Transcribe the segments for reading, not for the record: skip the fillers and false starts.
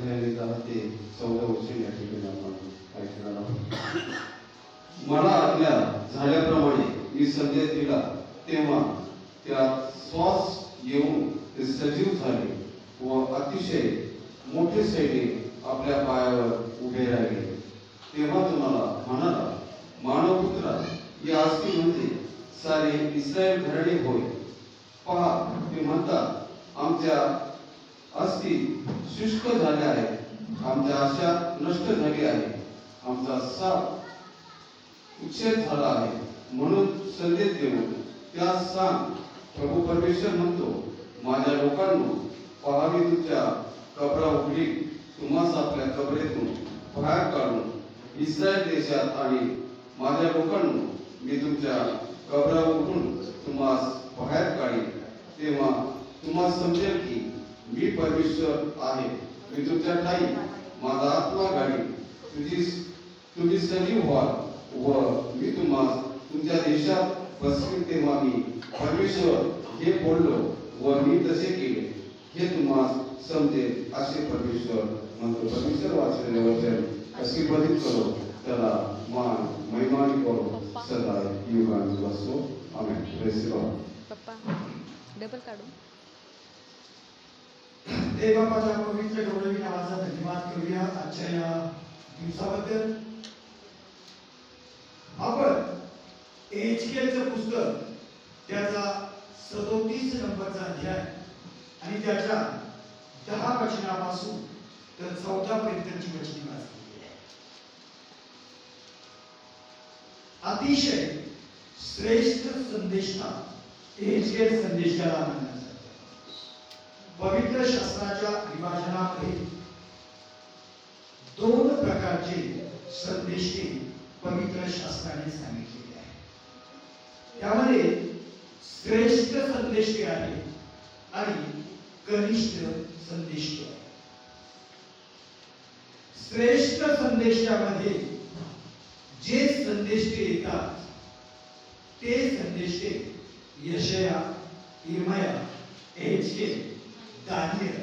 अध्यायाने 10 ते 14 वचन या ठिकाणी आपण ऐकणार आहोत. मला आज्ञा झाल्याप्रमाणे मी संदेश दिला तेव्हा त्यात श्वास येऊन ते सजीव झाले व अतिशय मोठे सैनिक आपल्या पायावर उभे राहिले. तेव्हा तुम्हाला म्हणाला, मानवपुत्रा, या अस्थी म्हणजे सारे इस्रायल घराणे होय. पहा, ते म्हणतात, आमच्या अस्थी शुष्क झाल्या आहेत, आमच्या आशा नष्ट झाली आहे, आमचा साप उच्छेद झाला आहे. म्हणून संदेश देऊन त्यास सांग, प्रभू परमेश्वर म्हणतो, माझ्या लोकांनो, पहा, मी तुमच्या कबरा उघडी, तुम्हास आपल्या कबरेतून बाहेर काढून इस्रायल देशात आणि माझ्या लोकांनो, मी तुमच्या कबरा उघडून तुम्हास बाहेर काढीन. तेव्हा तुम्हाला समजेल की मी परमेश्वर आहे. मी तुमच्या ठाई माझा आत्मा गाडीन, तुम्ही सजीव व्हाल व मी तुम्हाला तुमच्या देशात बसवीन. तेव्हा मी परमेश्वर हे बोललो व मी तसे केले, हे तुम्हाला समजेल असे परमेश्वर म्हणतो. परमेश्वर वाचलेले वचन आशीर्वादित करो, त्याला मान महिमानी करो सदा युगांत असो. आमेन. Praise the Lord. पप्पा डबल काढू. देवबापाच्या पवित्र गौरवी नावाचा धन्यवाद करूया आजच्या या दिवसाबद्दल. आपण एचकेलचं पुस्तक त्याचा 37 नंबरचा अध्याय आणि त्याच्या 10 वचनापासून तर 14 पर्यंतची वचने वाचली आहे. अतिशय श्रेष्ठ संदेशा एचकेल संदेशाला मानला जातो. पवित्र शास्त्राच्या विभाजनामध्ये 2 प्रकारचे संदेश पवित्र शास्त्राने सांगितलेले आहे. त्यामध्ये श्रेष्ठ संदेश आहे आणि कनिष्ठ संदेश आहे. श्रेष्ठ संदेशामध्ये जे संदेश येतात ते संदेश यशया, इर्मया, एचकेल, दानियल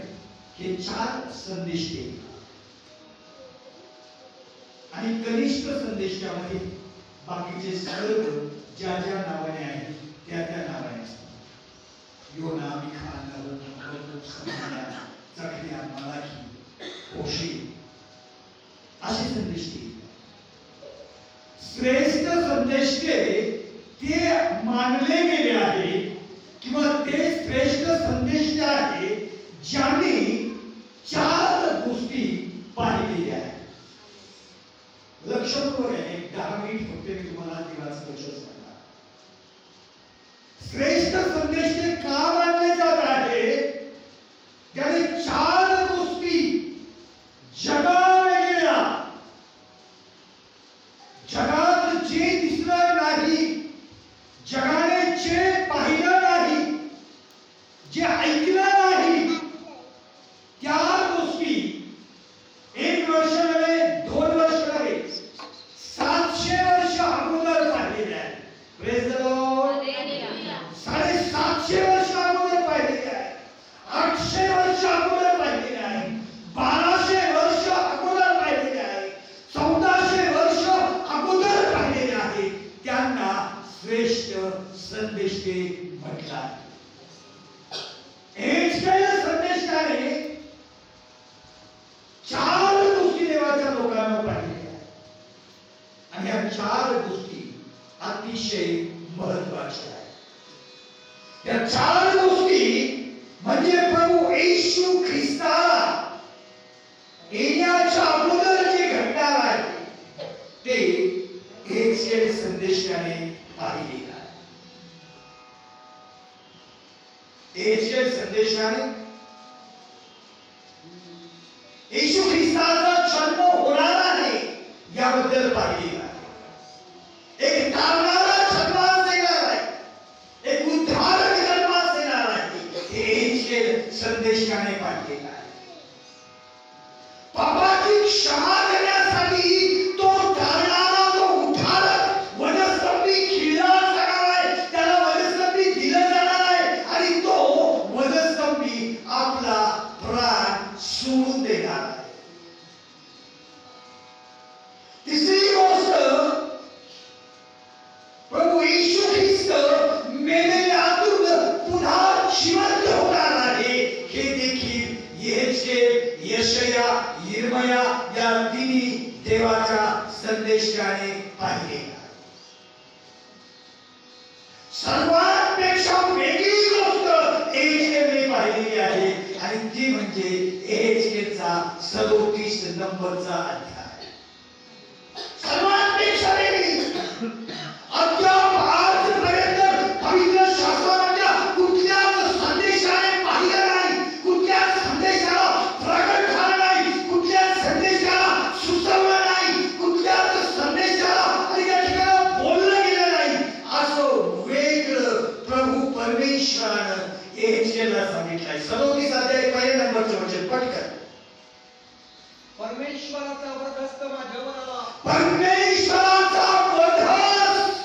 हे 4 संदेश येतात. आणि कनिष्ठ संदेशामध्ये बाकीचे सर्व ज्या ज्या नावाने आहेत त्या त्या नावाने असतात. योना, मिखा, नहूम, सफन्या, जकरिया, मलाकी, होशे असे संदेश येतात. श्रेष्ठ संदेश ते मानले गेले आहे किंवा ते श्रेष्ठ संदेश आहे ज्याने 4 गोष्टी पाहिलेल्या आहेत. लक्षपूर्वक आहे. 10 मिनिट फक्त मी तुम्हाला देवाचं वचन सांगणार. श्रेष्ठ संदेश ते का मानले जात आहे? त्याने 4 गोष्टी जगावेगळ्या, जगात जे दिसणार नाही, जगाने जे पाहिलं नाही, जे ऐकलं नाही, त्या गोष्टी 1 वर्ष नव्हे, 2 वर्ष नव्हे, 700 वर्ष अगोदर पाहिलेल्या आहेत. Praise the Lord. 750 वर्ष अगोदर पाहिलेल्या आहेत, 800 वर्ष अगोदर पाहिलेल्या आहेत, 1200 वर्ष अगोदर पाहिलेल्या आहेत, 1400 वर्ष अगोदर पाहिलेल्या आहेत. त्यांना श्रेष्ठ संदेश म्हटला. एचकेल संदेशाने 4 गोष्टी देवाच्या लोकांना पाहिलेल्या आहेत आणि या 4 गोष्टी अतिशय महत्त्वाच्या आहेत. या 4 गोष्टी म्हणजे प्रभू येशू ख्रिस्ताला येण्याच्या अगोदर जे घडणार आहे ते एचकेल संदेशाने पाहिलेलं आहे. एचकेल संदेशाने येशू ख्रिस्ताचा जन्म होणार आहे याबद्दल पाहिलेलं आहे. एक तारणारा जन्मास येणार आहे, एक उद्धारक जन्मास येणार आहे, हे एचकेल संदेशाने पाहिलेलं आहे. पापाची क्षमा करण्यासाठी तो तारणारा, तो उद्धारक वनस्तंभी खिळला जाणार आहे, त्याला वनस्तंभी दिलं जाणार आहे आणि तो वनस्तंभी आपला प्राण सोडून देणार आहे. यशया, यिर्मया या तिन्ही देवाचा संदेश त्याने पाहिले. सर्वात पेक्षा वेगळी गोष्ट एहेजकेलने पाहिलेली आहे आणि ती म्हणजे एहेजकेलचा 37 नंबरचा अध्याय. सर्वात पेक्षा वेगळी. अद्याप आजपर्यंत पवित्र शास्त्राच्या कुठल्याच संदेशाने पाहिलं नाही, कुठल्याच संदेशाला प्रगट झालं नाही, कुठल्याच संदेशाला सुचवलं नाही, कुठल्याच संदेशाला आणि त्या ठिकाणी बोललं गेलं नाही असं वेगळं प्रभू परमेश्वरानं एहेजकेलला सांगितलंय. 37 अध्याय पहिल्या नंबरचं वचन पटकन. परमेश्वराचा वरदहस्त माझ्यावर आला. परमेश्वराचा वरदहस्त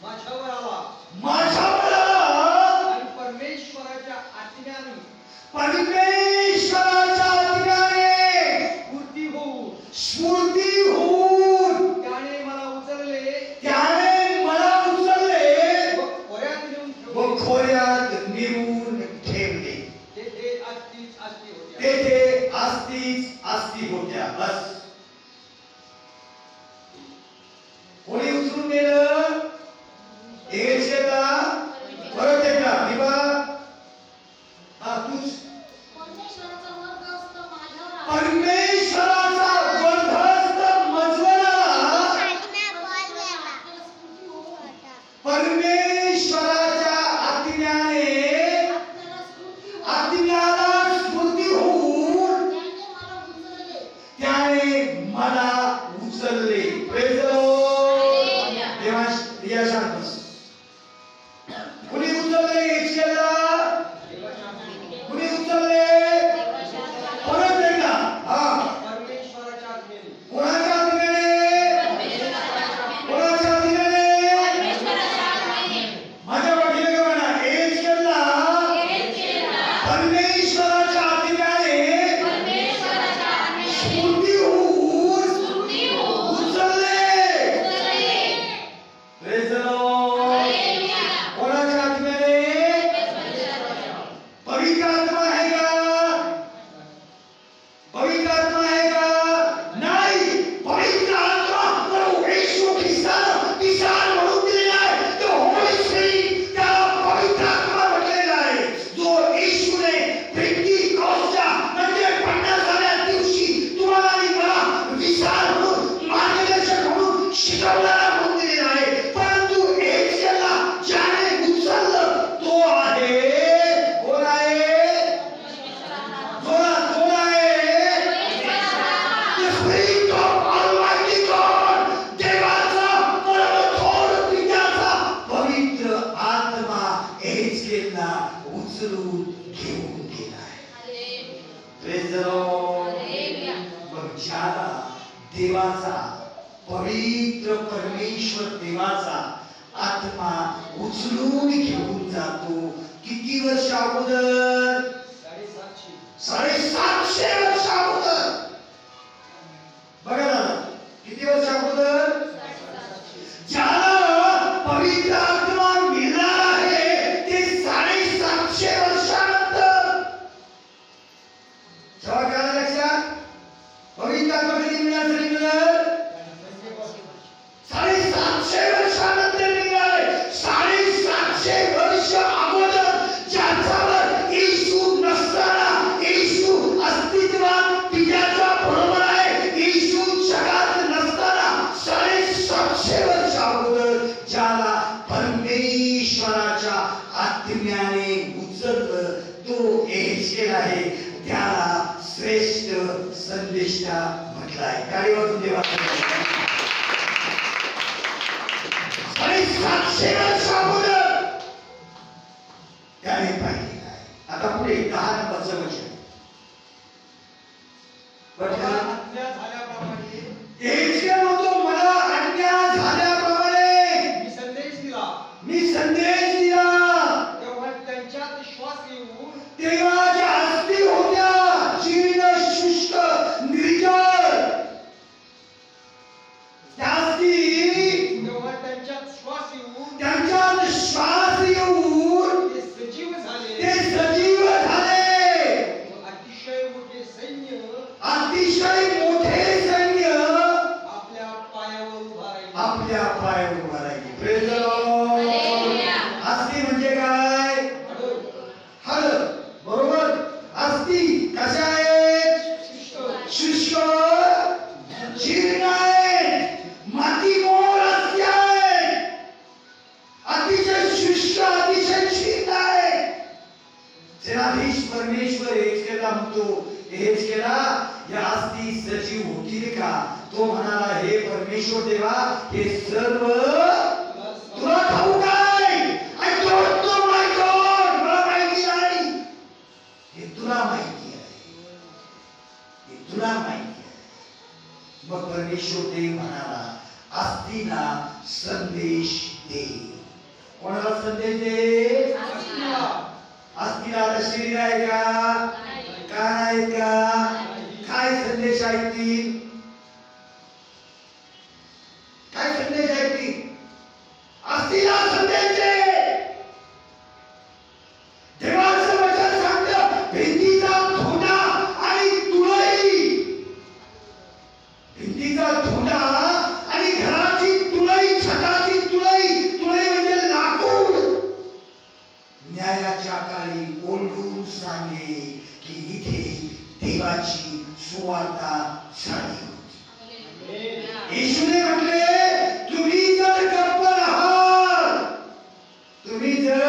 माझ्यावर आला. माझ्यावर आला आणि परमेश्वराच्या आज्ञाने स्फूर्ती होऊन त्याने मला उचलले व खोऱ्यात नेऊन ठेवले. खोऱ्यात नेऊन ठेवले. तेथे अस्तीच अस्ती होत्या. तेथे अस्ती होत्या. बस. कोणी उचलून नेलं? एहेजकेलला. परत एकदा दिवा. हा तूच. परमेश्वराचा वरदहस्त मजवला. परमेश्वराच्या आज्ञाला स्फूर्ती होऊन त्याने मला उचलले. Praise the Lord. देवा शांत बस. कुणी उचलले एहेजकेलला? कुणी उचलले? परत एकदा. हा. परमेश्वराच्या आज्ञेने. कोणाच्या आज्ञेने? कोणाच्या आज्ञेने? माझ्या वाटीला का म्हणा? एहेजकेलला परमेश्वराच्या आज्ञेने स्फूर्ती होऊन उचलले. Praise the Lord. कोणाच्या आज्ञेने? पवित्र आत्मा आहे का? पवित्र आत्मा आहे का? नाही. पवित्र आत्मा प्रभू येशू ख्रिस्तानं विशाल म्हणून दिलेला आहे. तो होली स्पिरिट त्याला पवित्र आत्मा म्हटलेला आहे. जो येशूने पेंटिकॉस्टच्या म्हणजे 50व्या दिवशी तुम्हाला आणि मला विशाल म्हणून मार्गदर्शक म्हणून शिकवणारा म्हणून दिलेला आहे. परंतु एहेजकेलला ज्याने उचललं तो आहे. कोण आहे? कोण आहे? The Spirit of Almighty God. देवाचा परमथोर पित्याचा पवित्र आत्मा एहेजकेलला उचलून घेऊन गेलाय. Praise the Lord. मग ज्याला देवाचा पवित्र परमेश्वर देवाचा आत्मा उचलून घेऊन जातो किती वर्ष अगोदर? 750 वर्ष अगोदर. बघा ना किती वर्ष अगोदर? ज्याला पवित्र आत्मा मिळणार आहे ते 750 वर्षानंतर. जेव्हा काय लक्षात? पवित्र आत्मा कधी मिळणार? 750 वर्षानंतर मिळणार. 750 वर्ष अगोदर ज्याच्यावर येशू नसताना, येशू अस्तित्वात पित्याच्या बरोबर आहे, येशू जगात नसताना 750 वर्ष अगोदर ज्याला परमेश्वराच्या आत्म्याने उचललं तो एहेजकेल आहे. त्याला श्रेष्ठ संदेष्टा म्हटलाय. गाडीवरून देवा 750 वर्ष अगोदर त्याने पाहिलेलं आहे. आता पुढे 10 नंबरचं वचन. मला आज्ञा झाल्याप्रमाणे एहेजकेल म्हणतो मला आज्ञा झाल्याप्रमाणे मी संदेश दिला. तेव्हा त्यांच्यात श्वास येऊन तेव्हा ज्या अस्थी होत्या जीर्ण शुष्क निर्जळ त्या अस्थी तेव्हा त्यांच्यात श्वास येऊन त्यांच्यात श्वास येऊन ते सजीव झाले. ते सजीव झाले. अतिशय मोठे अतिशय मोठे सैन्य आपल्या पायावर उभा राहील. आपल्या पायावर उभा राहील. Praise the Lord. अस्ती म्हणजे काय? हळ. बरोबर. अस्ती कशा आहेत? शुष्क, जीर्ण आहेत, मातीमोल अस्ती आहेत. अतिशय शुष्क, अतिशय जीर्ण आहेत. जनाधीश परमेश्वर हेचकेला म्हणतो, हेचकेला या अस्ती सजीव होतील का? तो म्हणाला, हे परमेश्वर देवा, हे सर्व तुला ठाऊक आहे. I don't know my God. मला माहिती नाही. हे तुला माहिती आहे. हे तुला माहिती आहे. मग परमेश्वर देव म्हणाला, अस्तीला संदेश दे. कोणाला संदेश दे? अस्तीला आता शरीर आहे का? कान आहेत का? काय संदेश ऐकतील? काय संदेश ऐकतील? अस्तीला संदेश दे. देवाचं वचन सांगतं, भिंतीचा धोंडा आणि तुळई. भिंतीचा धोंडा आणि घराची तुळई, छताची तुळई. तुळई म्हणजे लाकूड. न्यायाच्या काळी ओरडून सांगे की इथे देवाची सुवार्ता झाली होती. येशूने म्हटले, तुम्ही जर गप्प राहाल, तुम्ही जर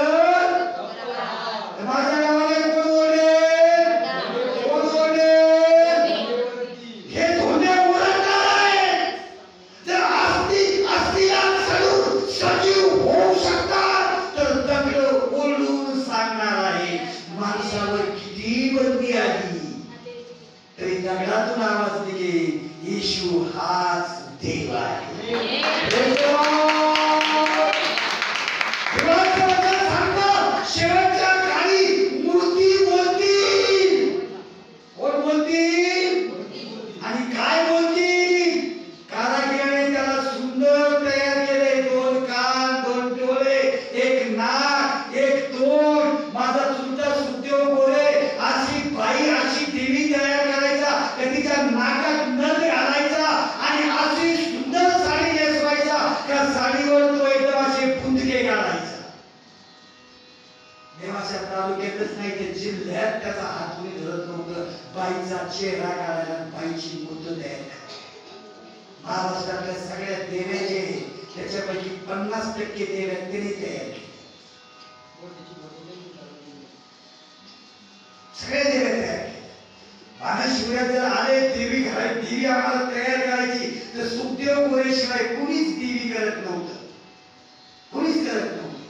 माझ्या नावाने कोण ओरडेल? कोण ओरडेल? हे धोंडे ओरडणार आहेत. जर अस्तीला सडून सजीव होऊ शकतात, तर दगड ओरडून सांगणार आहे. माणसावर किती बंदी आली तरी दगडातून आवाज निघेल, येशू हाच देव आहे. देवाचं वचन सांगतं, शेवटच्या काळी मूर्ती बोलतील. कोण बोलतील? आणि काय बोलतील? कारागिराने त्याला सुंदर तयार केले. 2 कान, 2 डोळे, 1 नाक, 1 तोंड. माझा चुलता सुद्देव बोले, अशी बाई, अशी देवी तयार करायचा, तिच्या नाकात नथ घालायचा आणि अशी सुंदर साडी नेसवायचा. त्या साडीवर तो एकदम असे फुंदके घालायचा. देवाच्या तालुक्यातच नाही, ते जिल्ह्यात त्याचा हात कोणी धरत नव्हतं. बाईचा चेहरा काढायला, बाईची मूर्त तयार करायची. महाराष्ट्रातल्या सगळ्या देव्याचे त्याच्यापैकी 50% देव्या त्यांनी तयार केल्या. सगळे देवे तयार केले. शिवराज जर आले देवी घरात, देवी आम्हाला तयार करायची, तर सुखदेव गोरेशिवाय कुणीच देवी करत नव्हतं. कुणीच करत नव्हतं.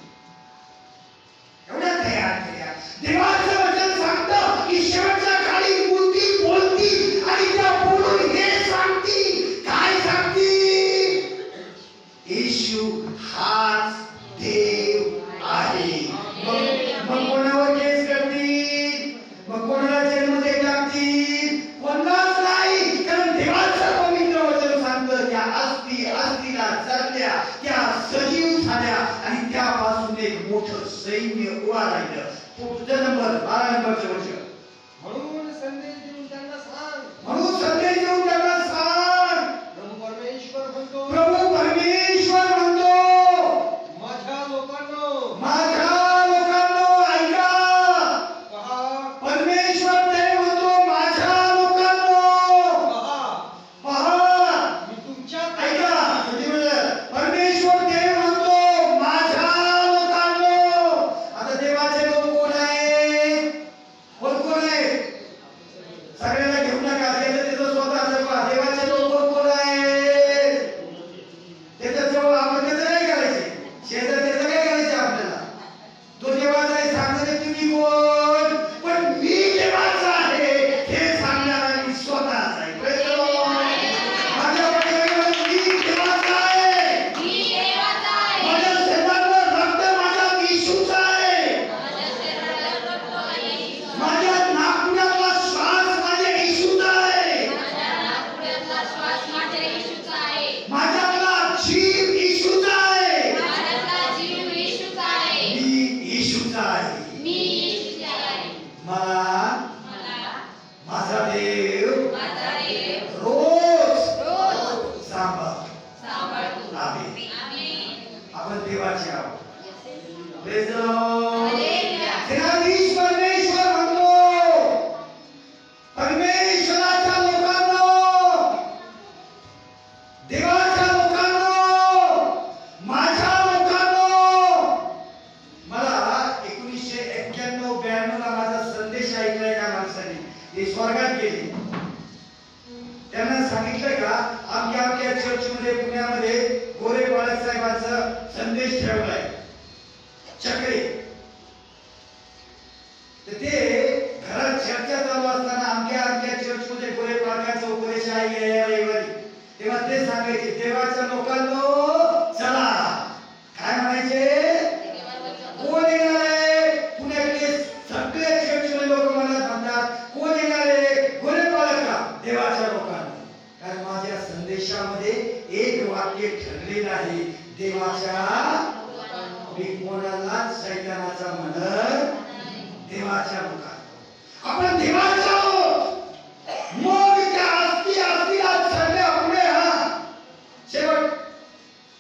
एवढ्या तयार केल्या. देवाचं वचन सांगतं की शेवटच्या काळी मूर्ती बोलतील आणि त्या बोलून हे सांगतील. काय सांगतील? येशू हाच देव आहे. मग कोणावर केस करतील? मग कोणाला जेलमध्ये टाकतील? कोणालाच नाही. कारण देवाचं पवित्र वचन सांगतं, त्या अस्तीला जडल्या, त्या रोज सांभाळतो. आमेन. आपण देवाचे आहोत. Praise the Lord. जनाधीश परमेश्वर म्हणतो, परमेश्वराच्या लोकांनो, देवाच्या लोकांनो, माझ्या लोकांनो. मला 1991-92 ला माझा संदेश ऐकलाय त्या माणसाने. ते स्वर्गात गेले. त्यांना सांगितलं का आमच्या चर्चमध्ये पुण्यामध्ये गोरे बाळक साहेबांचा संदेश ठेवलाय चक्रे. तर ते घरात चर्चा चालू असताना आमच्या चर्चमध्ये गोरे बाळकांचा उपदेश आहे रविवारी. तेव्हा ते सांगायचे, देवाच्या लोकांनो चला. काय म्हणायचे? कोण येणार आहे? पुण्यातले सगळे चर्चमध्ये लोक मला म्हणतात, कोण येणार आहे? गोरे बाळक का? देवाच्या लोकांनो. कारण माझ्या संदेशामध्ये एक वाक्य ठरलेलं आहे, देवाच्या. मी कोणालाच शैतानाचा म्हणत, देवाच्या लोकांनो. आपण देवाच्या आहोत. मग त्या असतीला सगळ्या पुढे शेवट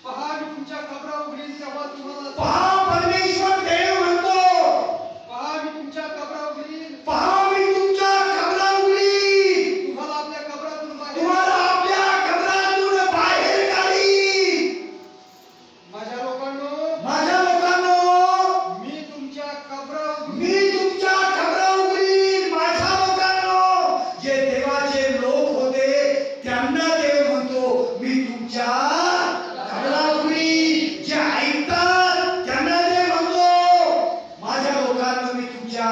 पहा मी तुमच्या कबरा उघडील तेव्हा तुम्हाला पहा. परमेश्वर देव म्हणतो, पहा मी तुमच्या कबरा उघडील, पहा मी तुमच्या कबरा उघडील, तुम्हाला आपल्या कबरातून बाहेर, तुम्हाला आपल्या कबरातून बाहेर काढील. माझ्या लोकांनो, माझ्या लोकांनो, मी तुमच्या कबरा मी तुमच्या कबरा उघडील. माझ्या लोकांनो, जे देवाचे लोक होते त्यांना देव म्हणतो, मी तुमच्या कबरा उघडील. जे ऐकतात त्यांना देव म्हणतो, माझ्या लोकांनो, मी तुमच्या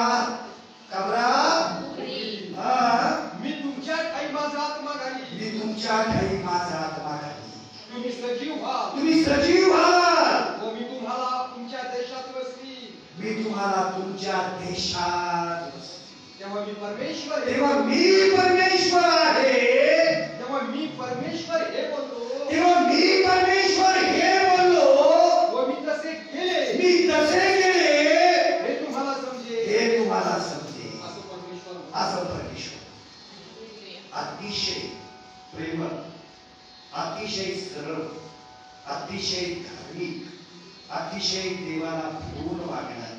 कबरा मी तुमच्या ठाई माझा आत्मा घाली, मी तुमच्या ठाई माझा आत्मा घाली. तुम्ही सजीव व्हा, तुम्ही सजीव व्हाल. व मी तुम्हाला तुमच्या देशात वसवी. मी तुम्हाला तुमच्या देशात बसवीन. तेव्हा मी परमेश्वर आहे. तेव्हा मी परमेश्वर आहे. तेव्हा मी परमेश्वर हे बोललो, तेव्हा मी परमेश्वर हे बोललो, व मी तसे केले, मी तसे केले, हे तुम्हाला समजेल. हे तुम्हाला समजेल. असं परमेश्वर बोलतो. असं परमेश्वर अतिशय प्रेमळ, अतिशय सरळ, अतिशय धार्मिक, अतिशय देवाला पूर्ण वागणारे